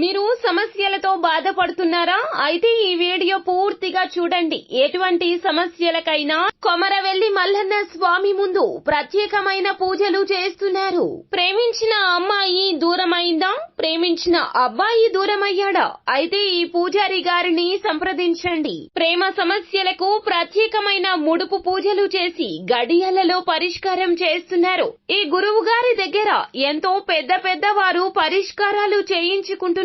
మీరు సమస్యలతో బాధపడుతున్నారా? అయితే ఈ వీడియో పూర్తిగా చూడండి. ఎటువంటి సమస్యలకైనా కొమరవెల్లి మల్లన్న స్వామి ముందు ప్రత్యేకమైన పూజలు చేస్తున్నారు. ప్రేమించిన అమ్మాయి దూరమైందా? ప్రేమించిన అబ్బాయి దూరమయ్యాడా? అయితే ఈ పూజారి గారిని సంప్రదించండి. ప్రేమ సమస్యలకు ప్రత్యేకమైన ముడుపు పూజలు చేసి గడియలలో పరిష్కారం చేస్తున్నారు. ఈ గురువు గారి దగ్గర ఎంతో పెద్ద వారు పరిష్కారాలు చేయించుకుంటున్నారు.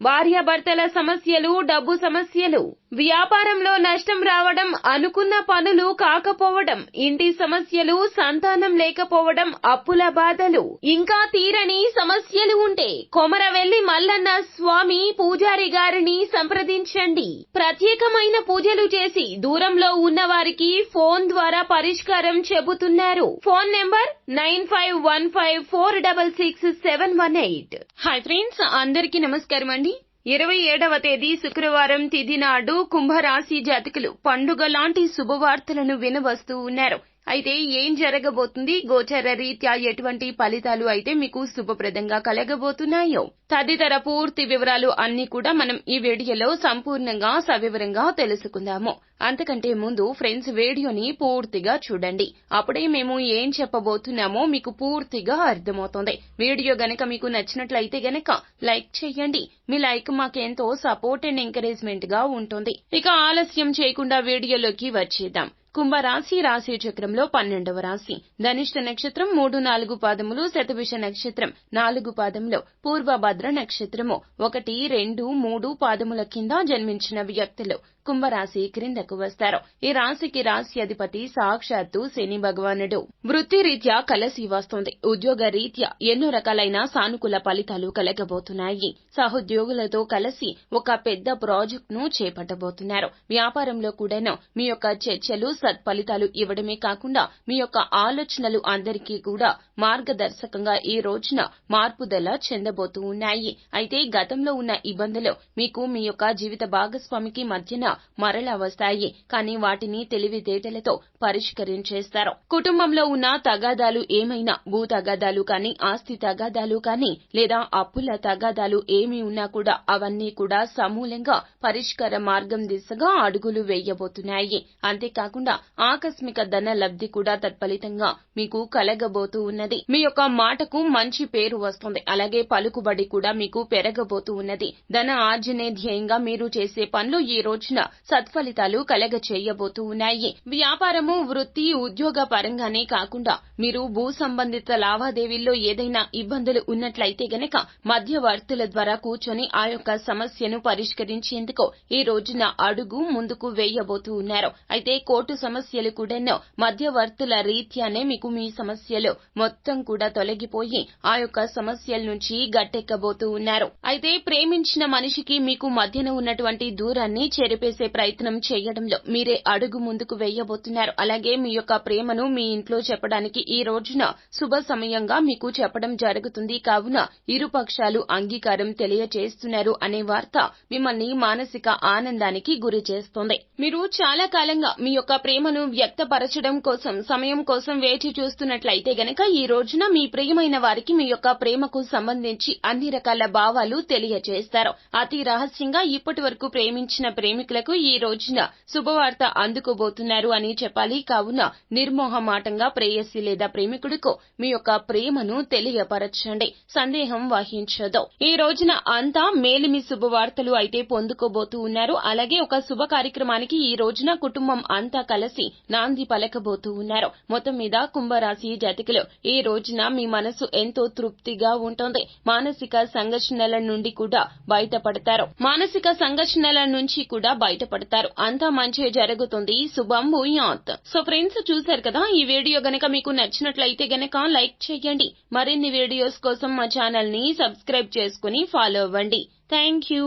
భార్యాభర్తల సమస్యలు, డబ్బు సమస్యలు, వ్యాపారంలో నష్టం రావడం, అనుకున్న పనులు కాకపోవడం, ఇంటి సమస్యలు, సంతానం లేకపోవడం, అప్పుల బాధలు, ఇంకా తీరని సమస్యలు ఉంటే కొమరవెల్లి మల్లన్న స్వామి పూజారి గారిని సంప్రదించండి. ప్రత్యేకమైన పూజలు చేసి దూరంలో ఉన్న వారికి ఫోన్ ద్వారా పరిష్కారం చెబుతున్నారు. Phone number 9515466718. హాయ్ ఫ్రెండ్స్, అందరికీ నమస్కారం అండి. 27వ తేదీ శుక్రవారం తిథి నాడు కుంభరాశి జాతకులు పండుగ లాంటి శుభవార్తలను వినవస్తూ ఉన్నారు. అయితే ఏం జరగబోతుంది, గోచర రీత్యా ఎటువంటి ఫలితాలు అయితే మీకు శుభప్రదంగా కలగబోతున్నాయో తదితర పూర్తి వివరాలు అన్ని కూడా మనం ఈ వీడియోలో సంపూర్ణంగా సవివరంగా తెలుసుకుందాము. అంతకంటే ముందు ఫ్రెండ్స్, వీడియోని పూర్తిగా చూడండి. అప్పుడే మేము ఏం చెప్పబోతున్నామో మీకు పూర్తిగా అర్థమవుతుంది. వీడియో గనక మీకు నచ్చినట్లయితే గనక లైక్ చేయండి. మీ లైక్ మాకెంతో సపోర్ట్ అండ్ ఎంకరేజ్మెంట్ గా ఉంటుంది. ఇక ఆలస్యం చేయకుండా వీడియోలోకి వచ్చేద్దాం. కుంభరాశి రాశి చక్రంలో 12వ రాశి. ధనిష్ట నక్షత్రం 3-4 పాదములు, శతభిష నక్షత్రం 4 పాదములు, పూర్వభద్ర నక్షత్రము 1, 2, 3 పాదముల కింద జన్మించిన వ్యక్తులు కుంభరాశి క్రిందకు వస్తారు. ఈ రాశికి రాశి అధిపతి సాక్షాత్తు శని భగవానుడు. వృత్తి రీత్యా కలసి వస్తుంది. ఉద్యోగ రీత్యా ఎన్నో రకాలైన సానుకూల ఫలితాలు కలగబోతున్నాయి. సహోద్యోగులతో కలిసి ఒక పెద్ద ప్రాజెక్ట్ ను చేపట్టబోతున్నారు. వ్యాపారంలో కూడాను మీ యొక్క చర్చలు సత్ఫలితాలు ఇవ్వడమే కాకుండా మీ యొక్క ఆలోచనలు అందరికీ కూడా మార్గదర్శకంగా ఈ రోజున మార్పుదల చెందబోతూ ఉన్నాయి. అయితే గతంలో ఉన్న ఇబ్బందులు మీకు మీ యొక్క జీవిత భాగస్వామికి మధ్యన మరలా వస్తాయి. కానీ వాటిని తెలివితేటలతో పరిష్కరించేస్తారు. కుటుంబంలో ఉన్న తగాదాలు ఏమైనా, భూ తగాదాలు కానీ, ఆస్తి తగాదాలు కానీ, లేదా అప్పుల తగాదాలు ఏమి ఉన్నా కూడా అవన్నీ కూడా సమూలంగా పరిష్కార మార్గం దిశగా అడుగులు వేయబోతున్నాయి. అంతేకాకుండా ఆకస్మిక ధన లబ్ధి కూడా తత్ఫలితంగా మీకు కలగబోతూ ఉన్నది. మీ యొక్క మాటకు మంచి పేరు వస్తుంది. అలాగే పలుకుబడి కూడా మీకు పెరగబోతూ ఉన్నది. ధన ఆర్జనే ధ్యేయంగా మీరు చేసే పనులు ఈ రోజున సత్ఫలితాలు కలగ చేయబోతూ ఉన్నాయి. వ్యాపారము, వృత్తి, ఉద్యోగ పరంగానే కాకుండా మీరు భూ సంబంధిత లావాదేవీల్లో ఏదైనా ఇబ్బందులు ఉన్నట్లయితే గనక మధ్యవర్తుల ద్వారా కూర్చొని ఆ యొక్క సమస్యను పరిష్కరించేందుకు ఈ రోజున అడుగు ముందుకు వేయబోతూ ఉన్నారు. అయితే కోర్టు సమస్యలు కూడా మధ్యవర్తుల రీత్యానే మీకు మీ సమస్యలు మొత్తం కూడా తొలగిపోయి ఆ యొక్క సమస్యల నుంచి గట్టెక్కబోతూ ఉన్నారు. అయితే ప్రేమించిన మనిషికి మీకు మధ్యన ఉన్నటువంటి దూరాన్ని చెరిపేసే ప్రయత్నం చేయడంలో మీరే అడుగు ముందుకు వేయబోతున్నారు. అలాగే మీ యొక్క ప్రేమను మీ ఇంట్లో చెప్పడానికి ఈ రోజున శుభ సమయంగా మీకు చెప్పడం జరుగుతుంది. కావున ఇరు పక్షాలు అంగీకారం తెలియచేస్తున్నారు అనే వార్త మిమ్మల్ని మానసిక ఆనందానికి గురి చేస్తుంది. మీరు చాలా కాలంగా మీ యొక్క ప్రేమను వ్యక్తపరచడం కోసం, సమయం కోసం వేచి చూస్తున్నట్లయితే గనక ఈ రోజున మీ ప్రియమైన వారికి మీ యొక్క ప్రేమకు సంబంధించి అన్ని రకాల భావాలు తెలియచేస్తారు. అతి రహస్యంగా ఇప్పటి వరకు ప్రేమించిన ప్రేమికులకు ఈ రోజున శుభవార్త అందుకోబోతున్నారు అని చెప్పాలి. కావున నిర్మోహమాటంగా ప్రేయసి లేదా ప్రేమికుడికు మీ యొక్క ప్రేమను తెలియపరచండి. సందేహం వహించదు. ఈ రోజున అంతా మేలిమి శుభవార్తలు అయితే పొందుకోబోతూ ఉన్నారు. అలాగే ఒక శుభ కార్యక్రమానికి ఈ రోజున కుటుంబం అంతా కలిసి నాంది పలకబోతూ ఉన్నారు. మొత్తం మీద కుంభరాశి జాతకులు ఈ రోజున మీ మనసు ఎంతో తృప్తిగా ఉంటుంది. మానసిక సంఘర్షణల నుండి కూడా బయటపడతారు. అంతా మంచి జరుగుతుంది. శుభం భూయాత్. సో ఫ్రెండ్స్, చూశారు కదా, ఈ వీడియో గనక మీకు నచ్చినట్లయితే గనక లైక్ చేయండి. మరిన్ని వీడియోస్ కోసం మా ఛానల్ ని సబ్స్క్రైబ్ చేసుకుని ఫాలో అవ్వండి. Thank you.